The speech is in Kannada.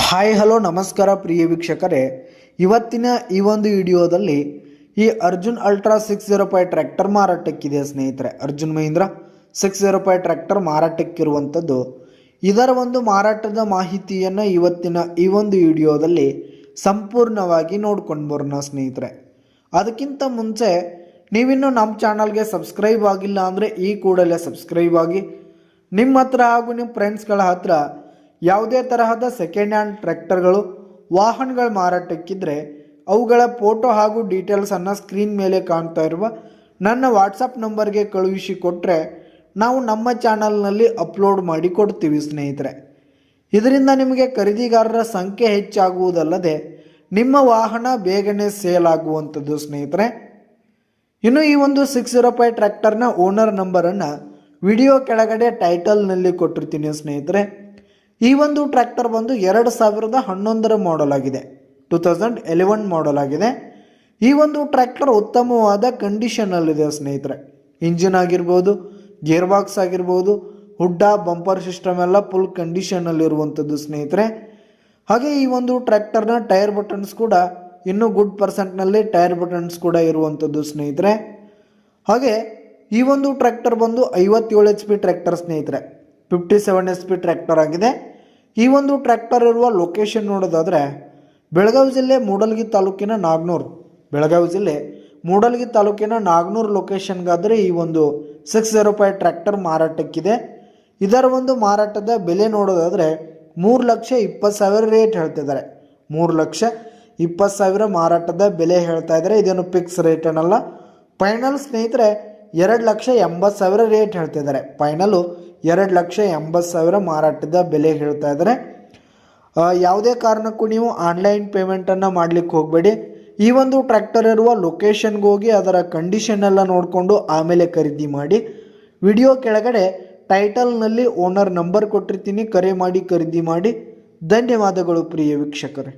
ಹಾಯ್ ಹಲೋ ನಮಸ್ಕಾರ ಪ್ರಿಯ ವೀಕ್ಷಕರೇ, ಇವತ್ತಿನ ಈ ಒಂದು ವಿಡಿಯೋದಲ್ಲಿ ಈ ಅರ್ಜುನ್ ಅಲ್ಟ್ರಾ 605 ಟ್ರ್ಯಾಕ್ಟರ್ ಮಾರಾಟಕ್ಕಿದೆ ಸ್ನೇಹಿತರೆ. ಅರ್ಜುನ್ ಮಹೀಂದ್ರ 605 ಟ್ರ್ಯಾಕ್ಟರ್ ಮಾರಾಟಕ್ಕಿರುವಂಥದ್ದು. ಇದರ ಒಂದು ಮಾರಾಟದ ಮಾಹಿತಿಯನ್ನು ಇವತ್ತಿನ ಈ ಒಂದು ವಿಡಿಯೋದಲ್ಲಿ ಸಂಪೂರ್ಣವಾಗಿ ನೋಡ್ಕೊಂಡು ಬರೋಣ ಸ್ನೇಹಿತರೆ. ಅದಕ್ಕಿಂತ ಮುಂಚೆ ನೀವಿನ್ನೂ ನಮ್ಮ ಚಾನಲ್ಗೆ ಸಬ್ಸ್ಕ್ರೈಬ್ ಆಗಿಲ್ಲ ಅಂದರೆ ಈ ಕೂಡಲೇ ಸಬ್ಸ್ಕ್ರೈಬ್ ಆಗಿ, ನಿಮ್ಮ ಹತ್ರ ಹಾಗೂ ನಿಮ್ಮ ಫ್ರೆಂಡ್ಸ್ಗಳ ಹತ್ರ ಯಾವುದೇ ತರಹದ ಸೆಕೆಂಡ್ ಹ್ಯಾಂಡ್ ಟ್ರ್ಯಾಕ್ಟರ್ಗಳು ವಾಹನಗಳ ಮಾರಾಟಕ್ಕಿದ್ರೆ ಅವುಗಳ ಫೋಟೋ ಹಾಗೂ ಡೀಟೇಲ್ಸನ್ನು ಸ್ಕ್ರೀನ್ ಮೇಲೆ ಕಾಣ್ತಾ ಇರುವ ನನ್ನ ವಾಟ್ಸಪ್ ನಂಬರ್ಗೆ ಕಳುಹಿಸಿ ಕೊಟ್ಟರೆ ನಾವು ನಮ್ಮ ಚಾನಲ್ನಲ್ಲಿ ಅಪ್ಲೋಡ್ ಮಾಡಿ ಕೊಡ್ತೀವಿ ಸ್ನೇಹಿತರೆ. ಇದರಿಂದ ನಿಮಗೆ ಖರೀದಿಗಾರರ ಸಂಖ್ಯೆ ಹೆಚ್ಚಾಗುವುದಲ್ಲದೆ ನಿಮ್ಮ ವಾಹನ ಬೇಗನೆ ಸೇಲ್ ಆಗುವಂಥದ್ದು ಸ್ನೇಹಿತರೆ. ಇನ್ನು ಈ ಒಂದು 605 ಟ್ರ್ಯಾಕ್ಟರ್ನ ಓನರ್ ನಂಬರನ್ನು ವಿಡಿಯೋ ಕೆಳಗಡೆ ಟೈಟಲ್ನಲ್ಲಿ ಕೊಟ್ಟಿರ್ತೀನಿ ಸ್ನೇಹಿತರೆ. ಈ ಒಂದು ಟ್ರ್ಯಾಕ್ಟರ್ ಬಂದು 2011 ಮಾಡೆಲ್ ಆಗಿದೆ, 2011 ಮಾಡೆಲ್ ಆಗಿದೆ. ಈ ಒಂದು ಟ್ರ್ಯಾಕ್ಟರ್ ಉತ್ತಮವಾದ ಕಂಡೀಷನಲ್ಲಿದೆ ಸ್ನೇಹಿತರೆ. ಇಂಜಿನ್ ಆಗಿರ್ಬೋದು, ಗೇರ್ ಬಾಕ್ಸ್ ಆಗಿರ್ಬೋದು, ಹುಡ್ಡ, ಬಂಪರ್ ಸಿಸ್ಟಮ್ ಎಲ್ಲ ಫುಲ್ ಕಂಡೀಷನಲ್ಲಿರುವಂಥದ್ದು ಸ್ನೇಹಿತರೆ. ಹಾಗೆ ಈ ಒಂದು ಟ್ರ್ಯಾಕ್ಟರ್ನ ಟೈರ್ ಬಟನ್ಸ್ ಕೂಡ ಇನ್ನೂ ಗುಡ್ ಪರ್ಸೆಂಟ್ನಲ್ಲಿ ಟೈರ್ ಬಟನ್ಸ್ ಕೂಡ ಇರುವಂಥದ್ದು ಸ್ನೇಹಿತರೆ. ಹಾಗೆ ಈ ಒಂದು ಟ್ರ್ಯಾಕ್ಟರ್ ಬಂದು 57 HP ಟ್ರ್ಯಾಕ್ಟರ್ ಸ್ನೇಹಿತರೆ, 57 SP ಟ್ರ್ಯಾಕ್ಟರ್ ಆಗಿದೆ. ಈ ಒಂದು ಟ್ರ್ಯಾಕ್ಟರ್ ಇರುವ ಲೊಕೇಶನ್ ನೋಡೋದಾದರೆ ಬೆಳಗಾವಿ ಜಿಲ್ಲೆ ಮೂಡಲಗಿ ತಾಲೂಕಿನ ನಾಗನೂರು, ಬೆಳಗಾವಿ ಜಿಲ್ಲೆ ಮೂಡಲಗಿ ತಾಲೂಕಿನ ನಾಗನೂರು ಲೊಕೇಶನ್ಗಾದರೆ ಈ ಒಂದು 605 ಟ್ರ್ಯಾಕ್ಟರ್ ಮಾರಾಟಕ್ಕಿದೆ. ಇದರ ಒಂದು ಮಾರಾಟದ ಬೆಲೆ ನೋಡೋದಾದರೆ 3,20,000 ರೇಟ್ ಹೇಳ್ತಿದ್ದಾರೆ. 3,20,000 ಮಾರಾಟದ ಬೆಲೆ ಹೇಳ್ತಾ ಇದ್ದಾರೆ. ಇದೇನು ಫಿಕ್ಸ್ ರೇಟ್ ಏನಲ್ಲ, ಫೈನಲ್ ಸ್ನೇಹಿತರೆ 2,80,000 ರೇಟ್ ಹೇಳ್ತಿದ್ದಾರೆ. ಫೈನಲು 2,80,000 ಮಾರಾಟದ ಬೆಲೆ ಹೇಳ್ತಾ ಇದ್ದಾರೆ. ಯಾವುದೇ ಕಾರಣಕ್ಕೂ ನೀವು ಆನ್ಲೈನ್ ಪೇಮೆಂಟನ್ನು ಮಾಡಲಿಕ್ಕೆ ಹೋಗಬೇಡಿ. ಈ ಒಂದು ಟ್ರ್ಯಾಕ್ಟರ್ ಇರುವ ಲೊಕೇಶನ್ಗೆ ಹೋಗಿ ಅದರ ಕಂಡೀಷನ್ ಎಲ್ಲ ನೋಡಿಕೊಂಡು ಆಮೇಲೆ ಖರೀದಿ ಮಾಡಿ. ವಿಡಿಯೋ ಕೆಳಗಡೆ ಟೈಟಲ್ನಲ್ಲಿ ಓನರ್ ನಂಬರ್ ಕೊಟ್ಟಿರ್ತೀನಿ, ಕರೆ ಮಾಡಿ ಖರೀದಿ ಮಾಡಿ. ಧನ್ಯವಾದಗಳು ಪ್ರಿಯ ವೀಕ್ಷಕರೇ.